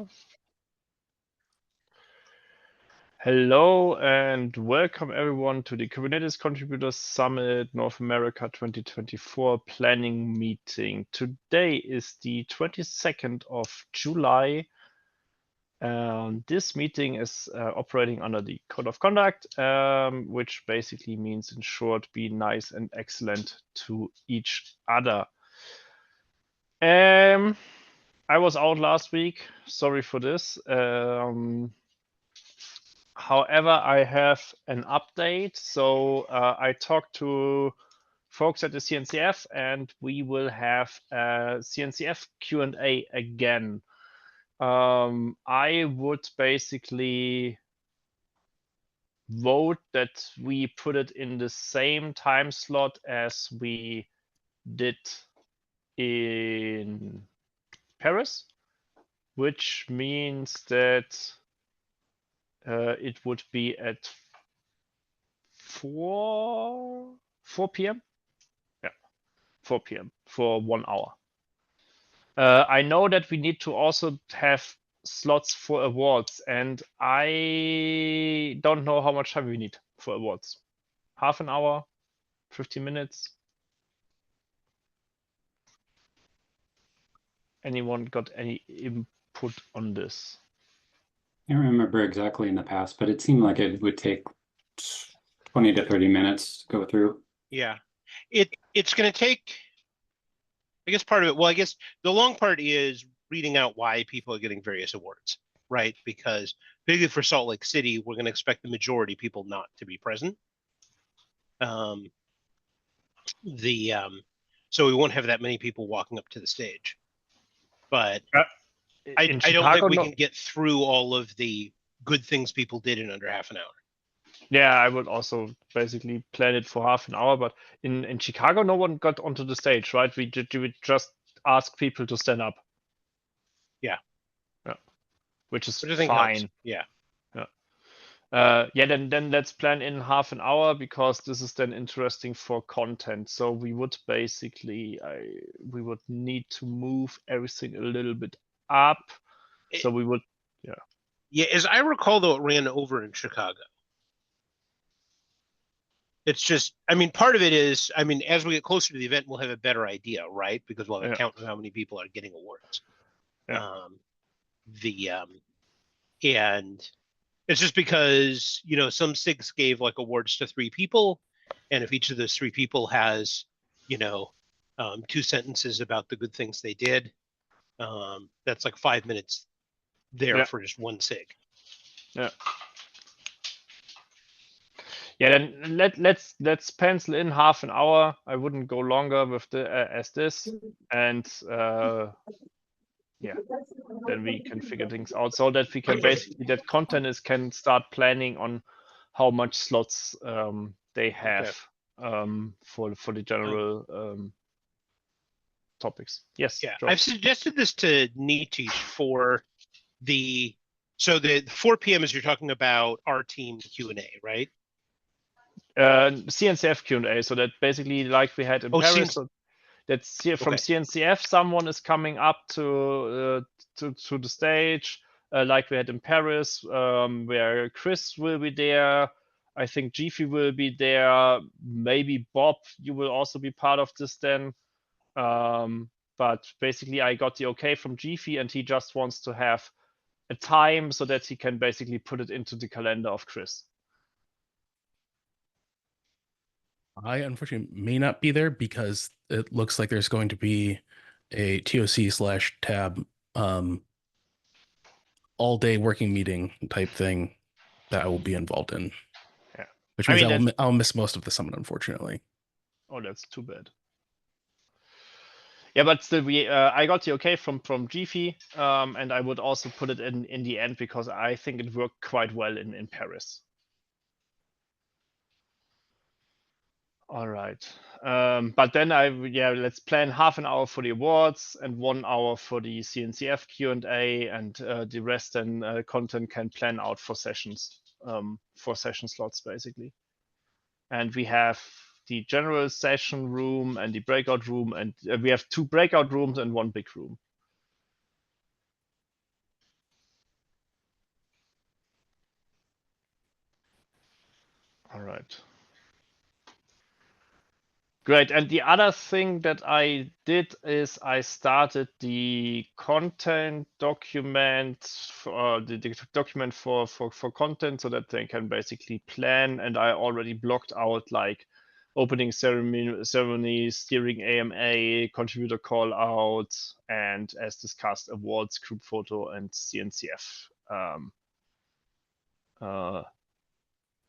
off. Hello and welcome everyone to the Kubernetes Contributors Summit North America 2024 planning meeting. Today is the 22nd of July. This meeting is operating under the Code of Conduct, which basically means, in short, be nice and excellent to each other. I was out last week. Sorry for this. However, I have an update. So I talked to folks at the CNCF, and we will have a CNCF Q&A again. I would basically vote that we put it in the same time slot as we did in Paris, which means that it would be at 4 p.m. Yeah, 4 p.m. for 1 hour. I know that we need to also have slots for awards, and I don't know how much time we need for awards. Half an hour, 15 minutes. Anyone got any input on this? I don't remember exactly in the past, but it seemed like it would take 20 to 30 minutes to go through. Yeah, it's going to take, I guess part of it, well, I guess the long part is reading out why people are getting various awards, right? Because particularly for Salt Lake City, we're going to expect the majority of people not to be present. So we won't have that many people walking up to the stage. But I don't think we can get through all of the good things people did in under half an hour. Yeah, I would also basically plan it for half an hour, but in Chicago, no one got onto the stage, right? We just ask people to stand up. Yeah. Yeah. Which is fine. Helps. Yeah. Yeah, then let's plan in half an hour, because this is then interesting for content. So we would basically, we would need to move everything a little bit up. So we would, yeah. Yeah, as I recall, though, it ran over in Chicago. It's just, I mean, part of it is, I mean, as we get closer to the event, we'll have a better idea, right? Because we'll have a count of how many people are getting awards. Yeah. And it's just because, you know, some SIGs gave like awards to 3 people, and if each of those 3 people has, you know, 2 sentences about the good things they did, that's like 5 minutes there for just one SIG. Yeah. Yeah, then let's pencil in half an hour. I wouldn't go longer with the as this, and yeah, then we can figure things out so that we can basically, that content can start planning on how much slots they have for the general topics. Yes. Yeah, Joe. I've suggested this to Nitish for the 4 p.m. as you're talking about our team Q&A, right? CNCF Q&A, so that basically, like we had in Paris, so that's from CNCF, someone is coming up to the stage, like we had in Paris, where Chris will be there. I think Jiffy will be there. Maybe Bob, you will also be part of this then. But basically, I got the okay from Jiffy, and he just wants to have a time so that he can basically put it into the calendar of Chris. I unfortunately may not be there because it looks like there's going to be a TOC/tab all day working meeting type thing that I will be involved in. Yeah. Which means I'll miss most of the summit, unfortunately. Oh, that's too bad. Yeah, but still, I got the okay from Jiffy, and I would also put it in the end, because I think it worked quite well in Paris. All right. But then let's plan half an hour for the awards and 1 hour for the CNCF Q&A, and the rest then content can plan out for sessions, for session slots basically. And we have the general session room and the breakout room, and we have 2 breakout rooms and 1 big room. right. Great. And the other thing that I did is I started the content document, the document for content, so that they can basically plan. And I already blocked out like opening ceremony, steering AMA, contributor call out, and as discussed, awards, group photo, and CNCF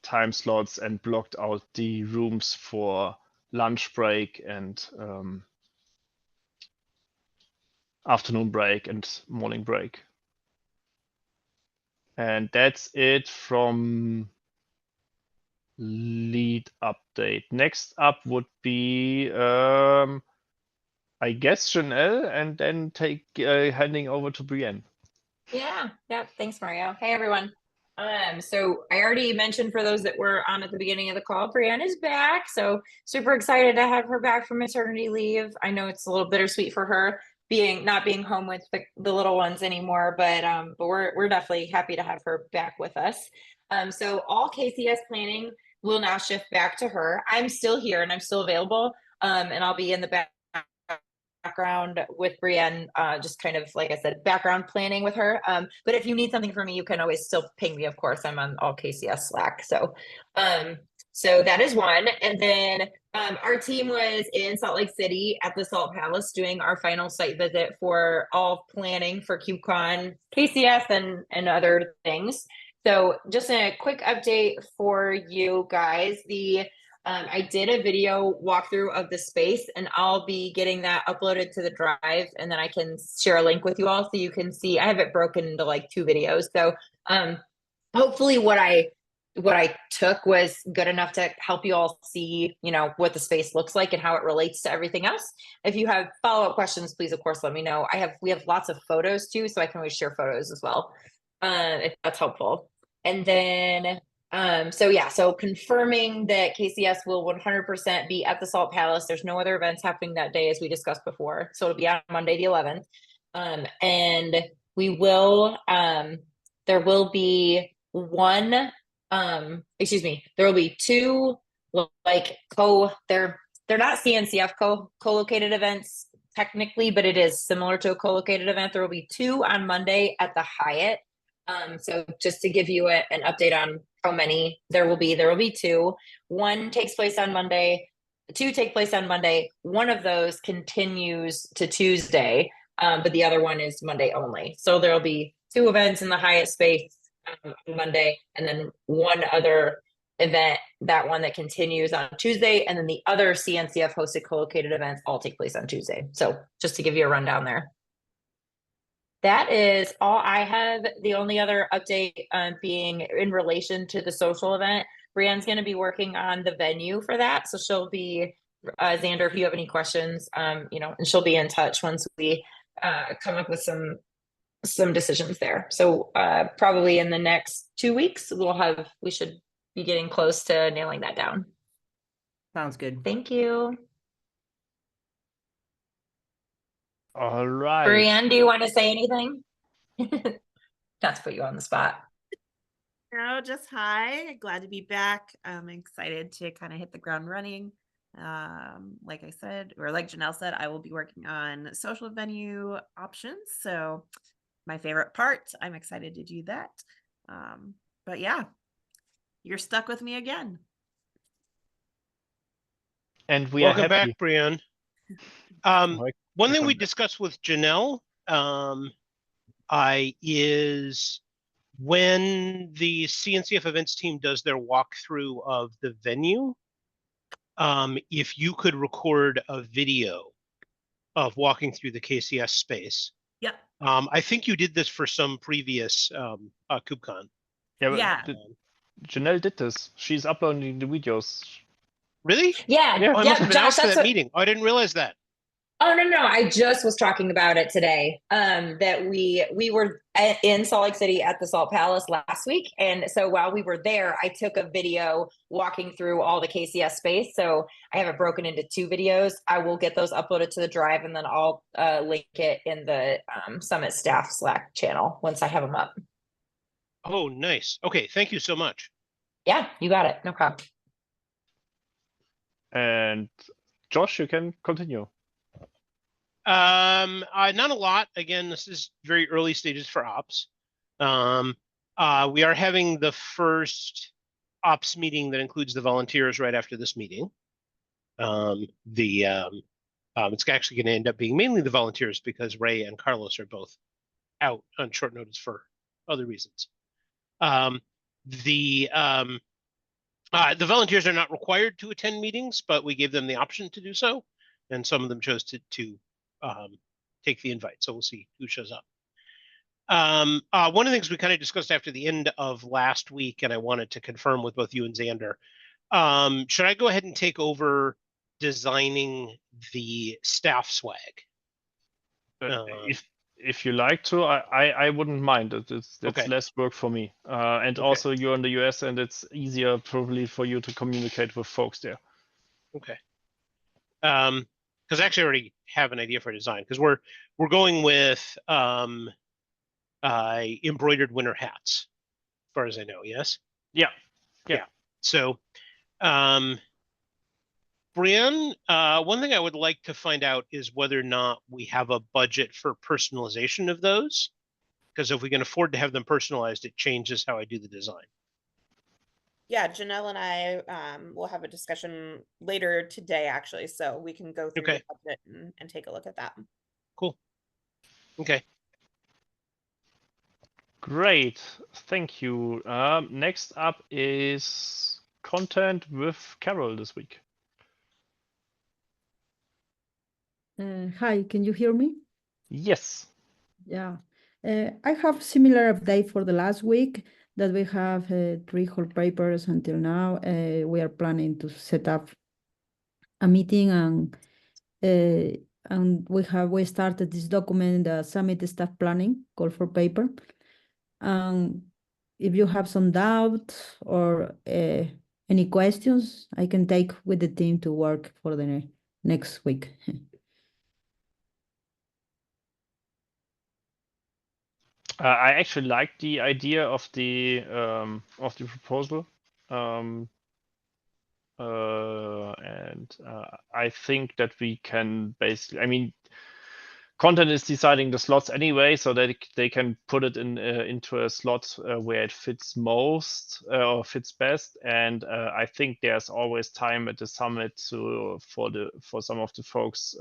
time slots, and blocked out the rooms for lunch break and afternoon break and morning break. And that's it from lead update. Next up would be, I guess, Janelle, and then handing over to Brienne. Yeah. Thanks, Mario. Hey, everyone. So I already mentioned for those that were on at the beginning of the call, Brienne is back. So super excited to have her back from maternity leave. I know it's a little bittersweet for her not being home with the little ones anymore, but we're definitely happy to have her back with us. So all KCS planning will now shift back to her. I'm still here and I'm still available. And I'll be in the background with Brienne, just kind of, like I said, background planning with her. But if you need something from me, you can always still ping me. Of course, I'm on all KCS Slack. So that is one. And then our team was in Salt Lake City at the Salt Palace doing our final site visit for all planning for KubeCon, KCS, and other things. So just a quick update for you guys. I did a video walkthrough of the space, and I'll be getting that uploaded to the drive, and then I can share a link with you all so you can see. I have it broken into like 2 videos. So hopefully what I took was good enough to help you all see, what the space looks like and how it relates to everything else. If you have follow-up questions, please, of course, let me know. We have lots of photos too, so I can always share photos as well, if that's helpful. And then so confirming that KCS will 100% be at the Salt Palace. There's no other events happening that day, as we discussed before. So it'll be on Monday the 11th. And we will, there will be there will be 2, like they're not CNCF co-located events technically, but it is similar to a co-located event. There will be 2 on Monday at the Hyatt. So just to give you an update on how many there will be 2. 1 takes place on Monday, 2 take place on Monday. One of those continues to Tuesday, but the other one is Monday only. So there'll be 2 events in the Hyatt space on Monday, and then 1 other event, that one that continues on Tuesday, and then the other CNCF hosted co-located events all take place on Tuesday. So just to give you a rundown there. That is all I have. The only other update being in relation to the social event. Brienne's going to be working on the venue for that. So she'll be, Xander, if you have any questions, and she'll be in touch once we come up with some decisions there. So probably in the next 2 weeks, we should be getting close to nailing that down. Sounds good. Thank you. All right. Brienne, do you want to say anything? Not to put you on the spot. No, just hi. Glad to be back. I'm excited to kind of hit the ground running. Like I said, or like Janelle said, I will be working on social venue options. So my favorite part, I'm excited to do that. But yeah, you're stuck with me again. And welcome back, Brienne. One thing we discussed with Janelle is when the CNCF events team does their walkthrough of the venue, if you could record a video of walking through the KCS space. Yeah. I think you did this for some previous KubeCon. Yeah. Janelle did this. She's uploading the videos. Really? Yeah. I must have been Josh, out for that meeting. I didn't realize that. Oh, no. I just was talking about it today, that we were in Salt Lake City at the Salt Palace last week. And so while we were there, I took a video walking through all the KCS space. So I have it broken into 2 videos. I will get those uploaded to the drive, and then I'll link it in the Summit staff Slack channel once I have them up. Oh, nice. Okay. Thank you so much. Yeah, you got it. No problem. And Josh, you can continue. Not a lot. Again, this is very early stages for ops. We are having the first ops meeting that includes the volunteers right after this meeting. It's actually going to end up being mainly the volunteers because Ray and Carlos are both out on short notice for other reasons. The volunteers are not required to attend meetings, but we gave them the option to do so, and some of them chose to take the invite. So we'll see who shows up. One of the things we kind of discussed after the end of last week, and I wanted to confirm with both you and Xander, should I go ahead and take over designing the staff swag? If you like to, I wouldn't mind. It's Okay. less work for me. And Okay. also you're in the US and it's easier probably for you to communicate with folks there. Okay. Because I actually already have an idea for design, because we're going with embroidered winter hats, as far as I know. Yes. Yeah. So, Brienne, one thing I would like to find out is whether or not we have a budget for personalization of those, because if we can afford to have them personalized, it changes how I do the design. Yeah, Janelle and I will have a discussion later today, actually, so we can go through the budget and take a look at that. Cool. Okay. Great, thank you. Next up is content with Carol this week. Hi, can you hear me? Yes. Yeah, I have similar update for the last week that we have 3 whole papers until now. We are planning to set up a meeting and we started this document, the summit staff planning call for paper. If you have some doubt or any questions, I can take with the team to work for the next week. I actually like the idea of the proposal, and I think that we can basically. I mean, content is deciding the slots anyway, so that they can put it in into a slot where it fits most or fits best. And I think there's always time at the summit for some of the folks,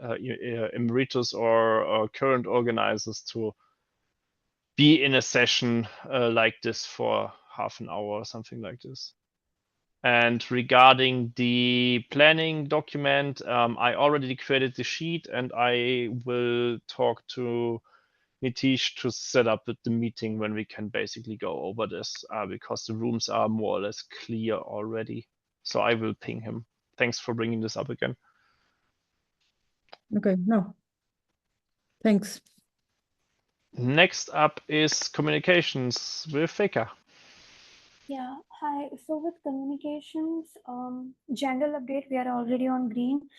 emeritus or current organizers, to be in a session like this for half an hour or something like this. And regarding the planning document, I already created the sheet and I will talk to Nitish to set up the meeting when we can basically go over this, because the rooms are more or less clear already. So I will ping him. Thanks for bringing this up again. Okay, no. Thanks. Next up is communications with Feka. Yeah, hi. So with communications, general update, we are already on green.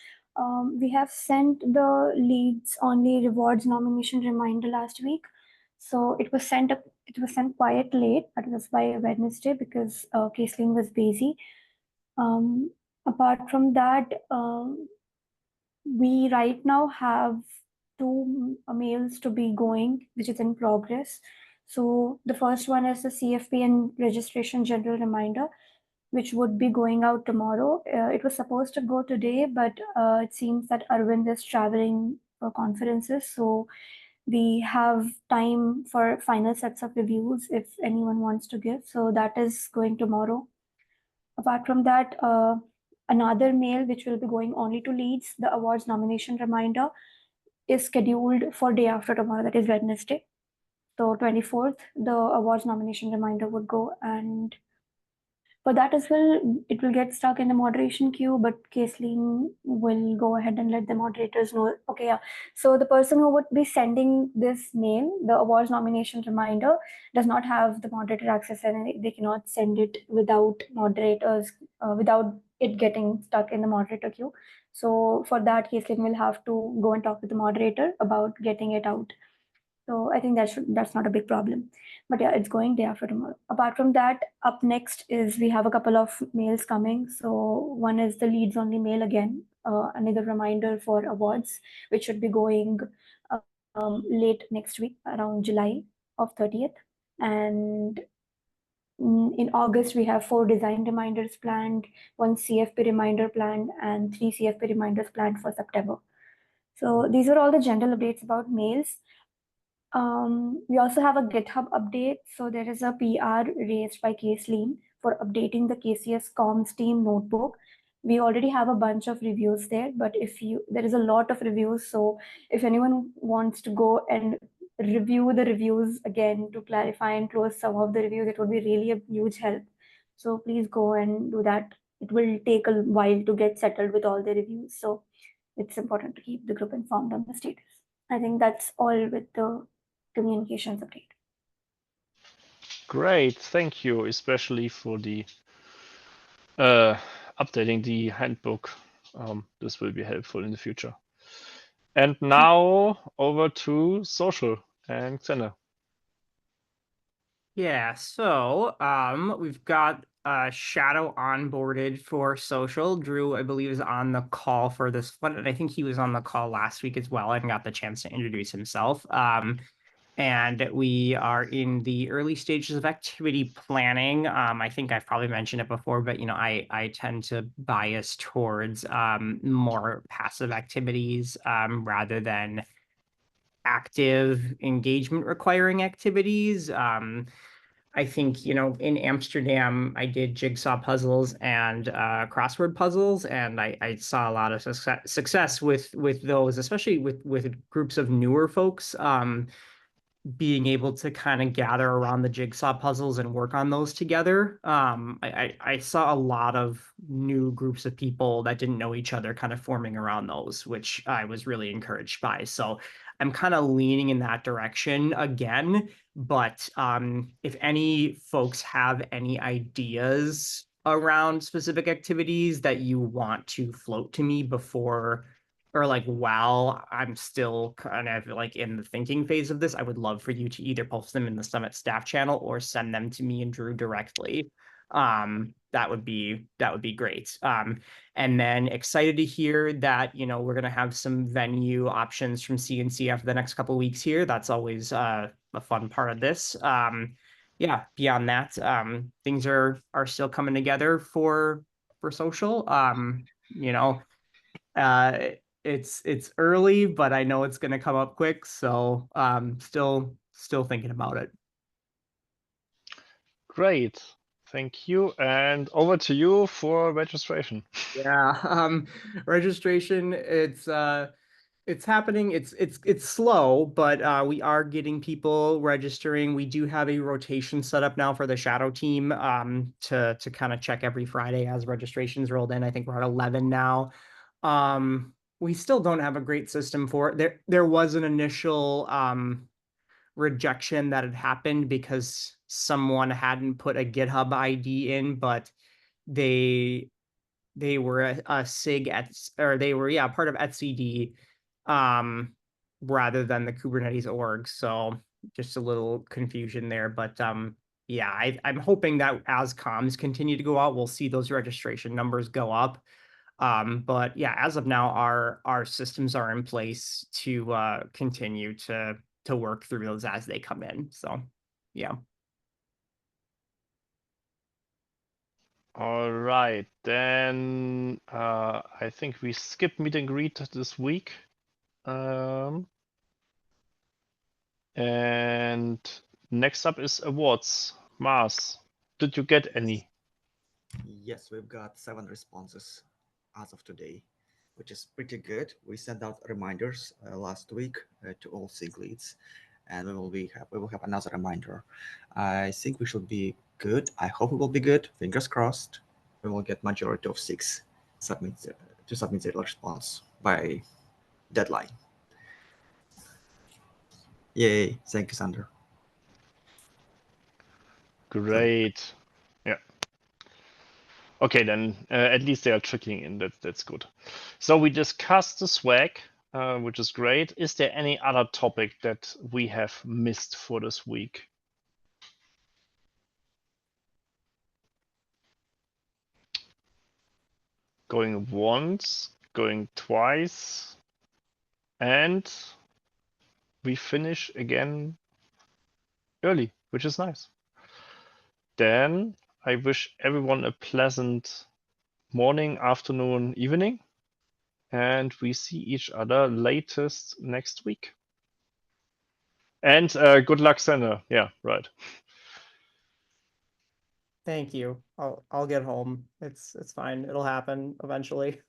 We have sent the leads on the rewards nomination reminder last week. So it was sent quite late, but it was by Wednesday because Caitlin was busy. Apart from that, we right now have 2 mails to be going, which is in progress. So the first one is the CFP and registration general reminder, which would be going out tomorrow. It was supposed to go today, but it seems that Arvind is traveling for conferences. So we have time for final sets of reviews if anyone wants to give. So that is going tomorrow. Apart from that, another mail which will be going only to leads, the awards nomination reminder, is scheduled for day after tomorrow, that is Wednesday. So 24th, the awards nomination reminder would go, and for that as well, it will get stuck in the moderation queue, but Caitlin will go ahead and let the moderators know. Okay, yeah. So the person who would be sending this mail, the awards nomination reminder, does not have the moderator access, and they cannot send it without moderators, without it getting stuck in the moderator queue. So for that, Caitlin will have to go and talk with the moderator about getting it out. So I think that's not a big problem. But yeah, it's going day after tomorrow. Apart from that, up next is we have a couple of mails coming. So one is the leads only mail again, another reminder for awards, which should be going late next week around July of 30th. And in August, we have 4 design reminders planned, 1 CFP reminder planned, and 3 CFP reminders planned for September. So these are all the general updates about mails. We also have a GitHub update. So there is a PR raised by KSLean for updating the KCS Comms team notebook. We already have a bunch of reviews there, but there is a lot of reviews. So if anyone wants to go and review the reviews again to clarify and close some of the reviews, it would be really a huge help. So please go and do that. It will take a while to get settled with all the reviews. So it's important to keep the group informed on the status. I think that's all with the communications update. Great, thank you, especially for the updating the handbook. This will be helpful in the future. And now over to social and Xena. Yeah, so we've got Shadow onboarded for social. Drew, I believe, is on the call for this one, and I think he was on the call last week as well and got the chance to introduce himself. And we are in the early stages of activity planning. I think I've probably mentioned it before, but I tend to bias towards more passive activities rather than active engagement requiring activities. I think, in Amsterdam, I did jigsaw puzzles and crossword puzzles, and I saw a lot of success with those, especially with groups of newer folks. Being able to kind of gather around the jigsaw puzzles and work on those together. I saw a lot of new groups of people that didn't know each other kind of forming around those, which I was really encouraged by. So I'm kind of leaning in that direction again. But if any folks have any ideas around specific activities that you want to float to me before or while I'm still kind of in the thinking phase of this, I would love for you to either post them in the Summit staff channel or send them to me and Drew directly. That would be great. And then excited to hear that, we're going to have some venue options from CNCF for the next couple of weeks here. That's always a fun part of this. Yeah, beyond that, things are still coming together for social. It's early, but I know it's going to come up quick. So still thinking about it. Great. Thank you. And over to you for registration. Yeah, registration, it's happening. It's slow, but we are getting people registering. We do have a rotation set up now for the Shadow team to kind of check every Friday as registrations rolled in. I think we're at 11 now. We still don't have a great system for it. There was an initial rejection that had happened because someone hadn't put a GitHub ID in, but they were a SIG or they were part of etcd rather than the Kubernetes org. So just a little confusion there, but yeah, I'm hoping that as comms continue to go out, we'll see those registration numbers go up. But yeah, as of now, our systems are in place to continue to work through those as they come in. So yeah. All right, then I think we skipped meet and greet this week. And next up is awards. Mars, did you get any? Yes, we've got 7 responses as of today, which is pretty good. We sent out reminders last week to all SIG leads, and we will have another reminder. I think we should be good. I hope we will be good. Fingers crossed. We will get majority of SIGs to submit their response by deadline. Yay! Thank you, Sander. Great. Yeah. Okay, then at least they are trickling in. That's good. So we discussed the swag. which is great. Is there any other topic that we have missed for this week? Going once, going twice, and we finish again early, which is nice. Then I wish everyone a pleasant morning, afternoon, evening, and we see each other latest next week. And good luck, Senna. Yeah, right. Thank you. I'll get home. It's fine. It'll happen eventually.